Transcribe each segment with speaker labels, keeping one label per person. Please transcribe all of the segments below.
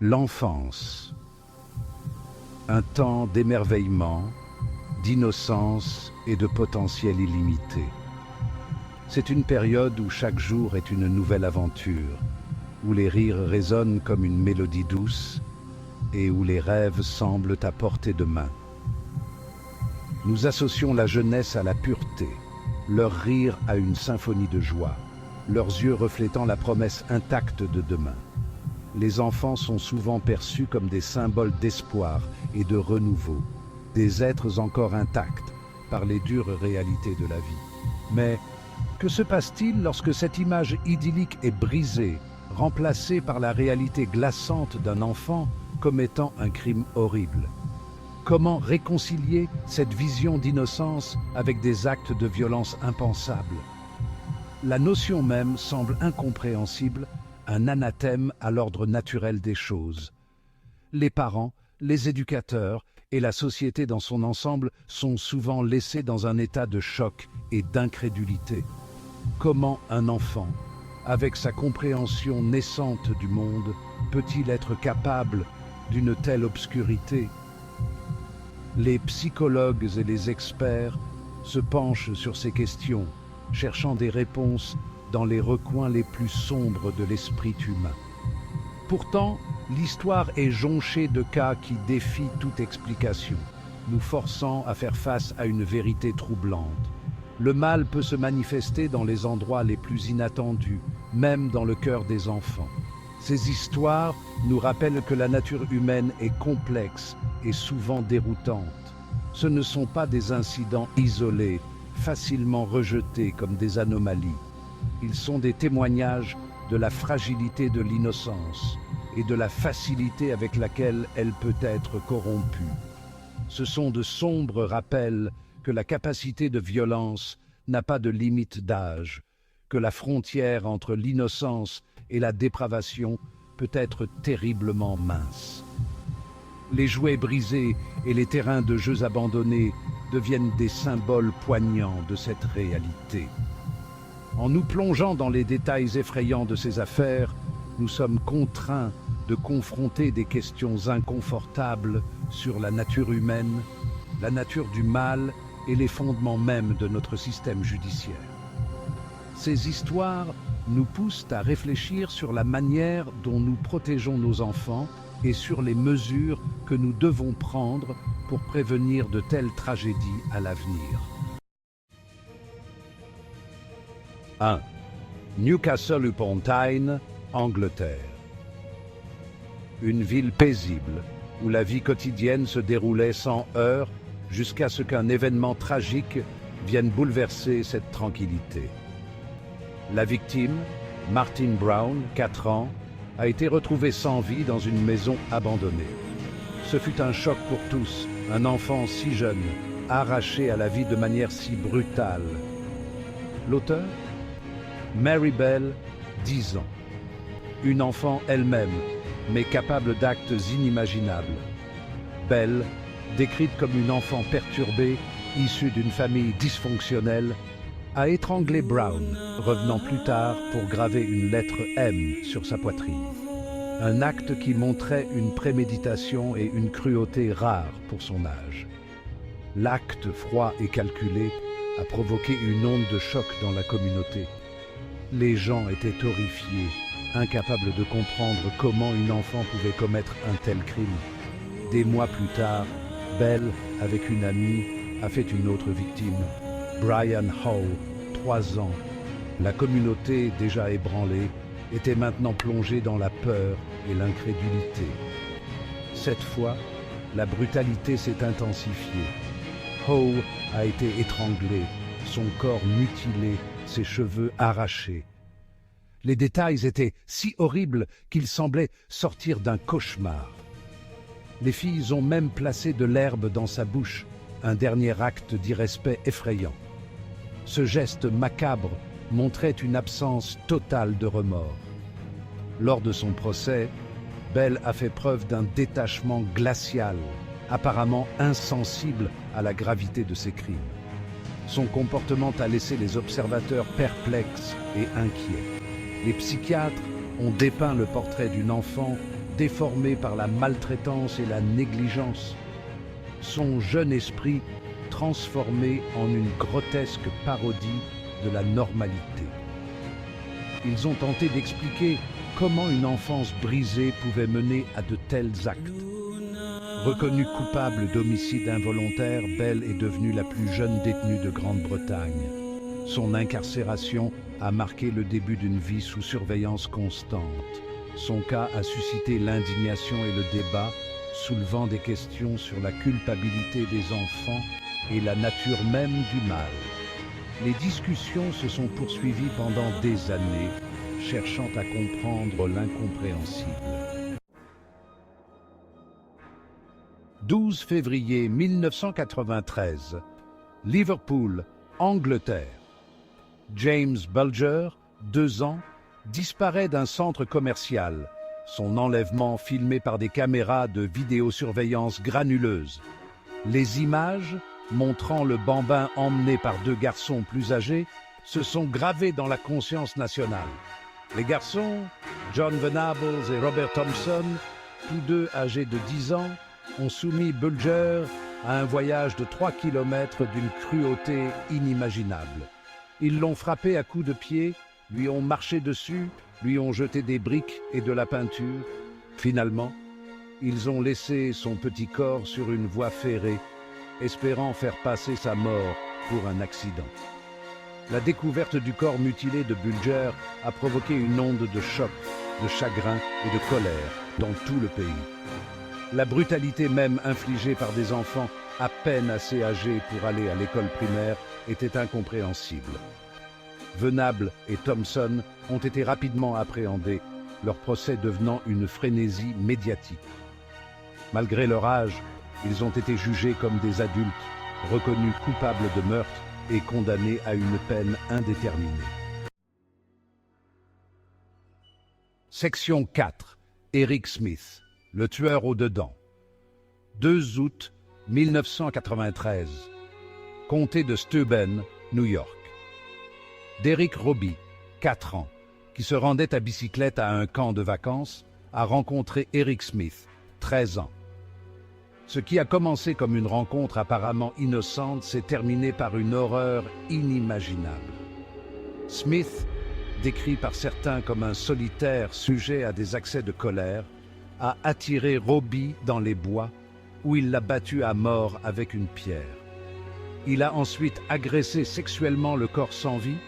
Speaker 1: L'enfance, un temps d'émerveillement, d'innocence et de potentiel illimité. C'est une période où chaque jour est une nouvelle aventure, où les rires résonnent comme une mélodie douce et où les rêves semblent à portée de main. Nous associons la jeunesse à la pureté, leur rire à une symphonie de joie, leurs yeux reflétant la promesse intacte de demain. Les enfants sont souvent perçus comme des symboles d'espoir et de renouveau, des êtres encore intacts par les dures réalités de la vie. Mais que se passe-t-il lorsque cette image idyllique est brisée, remplacée par la réalité glaçante d'un enfant commettant un crime horrible? Comment réconcilier cette vision d'innocence avec des actes de violence impensables? La notion même semble incompréhensible, un anathème à l'ordre naturel des choses. Les parents, les éducateurs et la société dans son ensemble sont souvent laissés dans un état de choc et d'incrédulité. Comment un enfant, avec sa compréhension naissante du monde, peut-il être capable d'une telle obscurité? Les psychologues et les experts se penchent sur ces questions, cherchant des réponses dans les recoins les plus sombres de l'esprit humain. Pourtant, l'histoire est jonchée de cas qui défient toute explication, nous forçant à faire face à une vérité troublante. Le mal peut se manifester dans les endroits les plus inattendus, même dans le cœur des enfants. Ces histoires nous rappellent que la nature humaine est complexe et souvent déroutante. Ce ne sont pas des incidents isolés, facilement rejetés comme des anomalies. Ils sont des témoignages de la fragilité de l'innocence et de la facilité avec laquelle elle peut être corrompue. Ce sont de sombres rappels que la capacité de violence n'a pas de limite d'âge, que la frontière entre l'innocence et la dépravation peut être terriblement mince. Les jouets brisés et les terrains de jeux abandonnés deviennent des symboles poignants de cette réalité. En nous plongeant dans les détails effrayants de ces affaires, nous sommes contraints de confronter des questions inconfortables sur la nature humaine, la nature du mal et les fondements mêmes de notre système judiciaire. Ces histoires nous poussent à réfléchir sur la manière dont nous protégeons nos enfants et sur les mesures que nous devons prendre pour prévenir de telles tragédies à l'avenir. 1. Newcastle-upon-Tyne, Angleterre. Une ville paisible, où la vie quotidienne se déroulait sans heurts jusqu'à ce qu'un événement tragique vienne bouleverser cette tranquillité. La victime, Martin Brown, 4 ans, a été retrouvée sans vie dans une maison abandonnée. Ce fut un choc pour tous, un enfant si jeune, arraché à la vie de manière si brutale. L'auteur ? Mary Bell, 10 ans. Une enfant elle-même, mais capable d'actes inimaginables. Bell, décrite comme une enfant perturbée, issue d'une famille dysfonctionnelle, a étranglé Brown, revenant plus tard pour graver une lettre M sur sa poitrine. Un acte qui montrait une préméditation et une cruauté rares pour son âge. L'acte froid et calculé a provoqué une onde de choc dans la communauté. Les gens étaient horrifiés, incapables de comprendre comment une enfant pouvait commettre un tel crime. Des mois plus tard, Bell, avec une amie, a fait une autre victime, Brian Howe, 3 ans. La communauté, déjà ébranlée, était maintenant plongée dans la peur et l'incrédulité. Cette fois, la brutalité s'est intensifiée. Howe a été étranglé, son corps mutilé, ses cheveux arrachés. Les détails étaient si horribles qu'ils semblaient sortir d'un cauchemar. Les filles ont même placé de l'herbe dans sa bouche, un dernier acte d'irrespect effrayant. Ce geste macabre montrait une absence totale de remords. Lors de son procès, Bell a fait preuve d'un détachement glacial, apparemment insensible à la gravité de ses crimes. Son comportement a laissé les observateurs perplexes et inquiets. Les psychiatres ont dépeint le portrait d'une enfant déformé par la maltraitance et la négligence. Son jeune esprit transformé en une grotesque parodie de la normalité. Ils ont tenté d'expliquer comment une enfance brisée pouvait mener à de tels actes. Reconnue coupable d'homicide involontaire, Belle est devenue la plus jeune détenue de Grande-Bretagne. Son incarcération a marqué le début d'une vie sous surveillance constante. Son cas a suscité l'indignation et le débat, soulevant des questions sur la culpabilité des enfants et la nature même du mal. Les discussions se sont poursuivies pendant des années, cherchant à comprendre l'incompréhensible. 12 février 1993, Liverpool, Angleterre. James Bulger, 2 ans, disparaît d'un centre commercial. Son enlèvement filmé par des caméras de vidéosurveillance granuleuse. Les images, montrant le bambin emmené par 2 garçons plus âgés, se sont gravées dans la conscience nationale. Les garçons, John Venables et Robert Thompson, tous deux âgés de 10 ans, ont soumis Bulger à un voyage de 3 kilomètres d'une cruauté inimaginable. Ils l'ont frappé à coups de pied, lui ont marché dessus, lui ont jeté des briques et de la peinture. Finalement, ils ont laissé son petit corps sur une voie ferrée, espérant faire passer sa mort pour un accident. La découverte du corps mutilé de Bulger a provoqué une onde de choc, de chagrin et de colère dans tout le pays. La brutalité même infligée par des enfants à peine assez âgés pour aller à l'école primaire était incompréhensible. Venables et Thompson ont été rapidement appréhendés, leur procès devenant une frénésie médiatique. Malgré leur âge, ils ont été jugés comme des adultes, reconnus coupables de meurtre et condamnés à une peine indéterminée. Section 4. Eric Smith, le tueur au dedans. 2 août 1993. Comté de Steuben, New York. Derek Roby, 4 ans, qui se rendait à bicyclette à un camp de vacances, a rencontré Eric Smith, 13 ans. Ce qui a commencé comme une rencontre apparemment innocente s'est terminé par une horreur inimaginable. Smith, décrit par certains comme un solitaire sujet à des accès de colère, a attiré Roby dans les bois, où il l'a battu à mort avec une pierre. Il a ensuite agressé sexuellement le corps sans vie,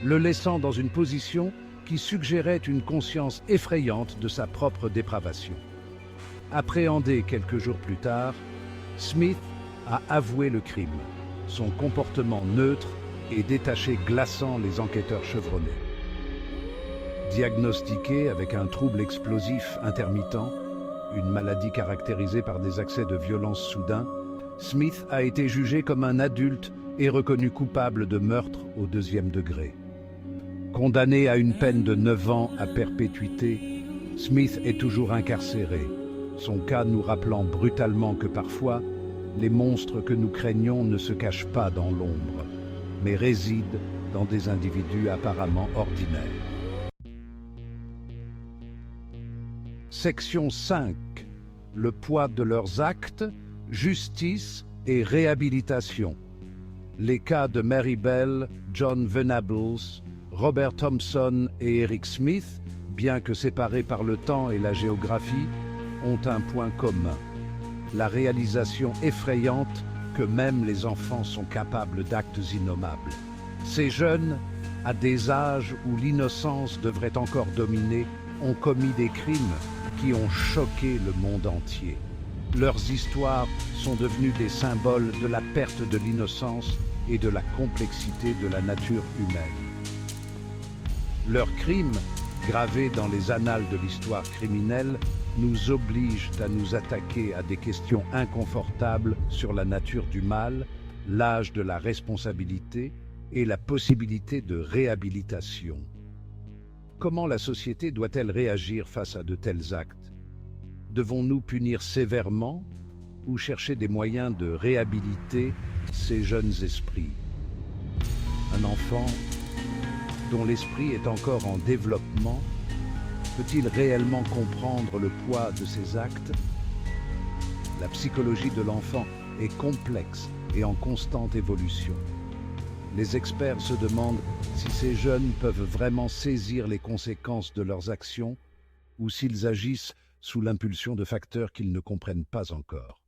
Speaker 1: le laissant dans une position qui suggérait une conscience effrayante de sa propre dépravation. Appréhendé quelques jours plus tard, Smith a avoué le crime, son comportement neutre et détaché glaçant les enquêteurs chevronnés. Diagnostiqué avec un trouble explosif intermittent, une maladie caractérisée par des accès de violence soudains, Smith a été jugé comme un adulte et reconnu coupable de meurtre au 2e degré. Condamné à une peine de 9 ans à perpétuité, Smith est toujours incarcéré, son cas nous rappelant brutalement que parfois, les monstres que nous craignons ne se cachent pas dans l'ombre, mais résident dans des individus apparemment ordinaires. Section 5. Le poids de leurs actes, justice et réhabilitation. Les cas de Mary Bell, John Venables, Robert Thompson et Eric Smith, bien que séparés par le temps et la géographie, ont un point commun. La réalisation effrayante que même les enfants sont capables d'actes innommables. Ces jeunes, à des âges où l'innocence devrait encore dominer, ont commis des crimes qui ont choqué le monde entier. Leurs histoires sont devenues des symboles de la perte de l'innocence et de la complexité de la nature humaine. Leurs crimes, gravés dans les annales de l'histoire criminelle, nous obligent à nous attaquer à des questions inconfortables sur la nature du mal, l'âge de la responsabilité et la possibilité de réhabilitation. Comment la société doit-elle réagir face à de tels actes? Devons-nous punir sévèrement ou chercher des moyens de réhabiliter ces jeunes esprits? Un enfant dont l'esprit est encore en développement Peut-il réellement comprendre le poids de ses actes? La psychologie de l'enfant est complexe et en constante évolution. Les experts se demandent si ces jeunes peuvent vraiment saisir les conséquences de leurs actions ou s'ils agissent sous l'impulsion de facteurs qu'ils ne comprennent pas encore.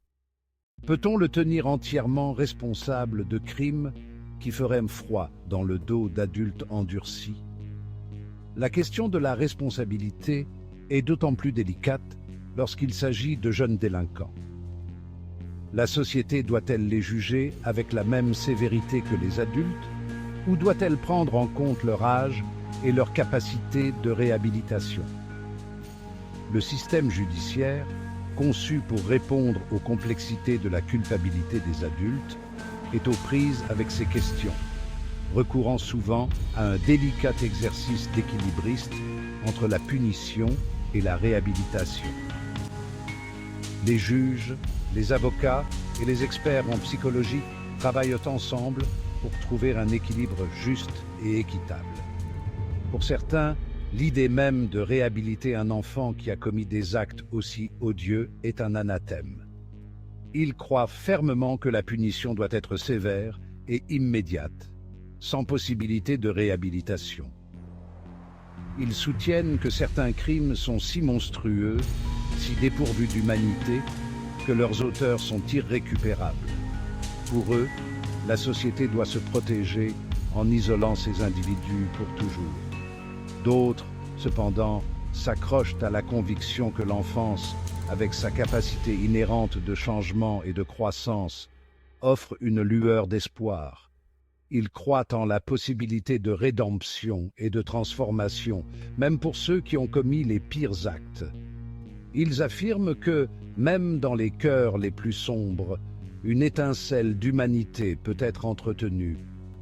Speaker 1: Peut-on le tenir entièrement responsable de crimes qui feraient froid dans le dos d'adultes endurcis? La question de la responsabilité est d'autant plus délicate lorsqu'il s'agit de jeunes délinquants. La société doit-elle les juger avec la même sévérité que les adultes ou doit-elle prendre en compte leur âge et leur capacité de réhabilitation? Le système judiciaire, conçu pour répondre aux complexités de la culpabilité des adultes, est aux prises avec ces questions, recourant souvent à un délicat exercice d'équilibriste entre la punition et la réhabilitation. Les juges, les avocats et les experts en psychologie travaillent ensemble pour trouver un équilibre juste et équitable. Pour certains, l'idée même de réhabiliter un enfant qui a commis des actes aussi odieux est un anathème. Ils croient fermement que la punition doit être sévère et immédiate, sans possibilité de réhabilitation. Ils soutiennent que certains crimes sont si monstrueux, si dépourvus d'humanité, que leurs auteurs sont irrécupérables. Pour eux, la société doit se protéger en isolant ces individus pour toujours. D'autres, cependant, s'accrochent à la conviction que l'enfance, avec sa capacité inhérente de changement et de croissance, offre une lueur d'espoir. Ils croient en la possibilité de rédemption et de transformation, même pour ceux qui ont commis les pires actes. Ils affirment que, même dans les cœurs les plus sombres, une étincelle d'humanité peut être entretenue,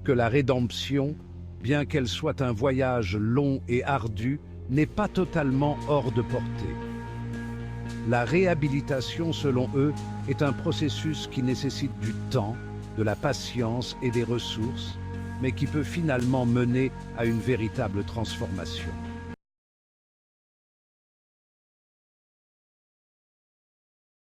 Speaker 1: que la rédemption, bien qu'elle soit un voyage long et ardu, n'est pas totalement hors de portée. La réhabilitation, selon eux, est un processus qui nécessite du temps, de la patience et des ressources, mais qui peut finalement mener à une véritable transformation.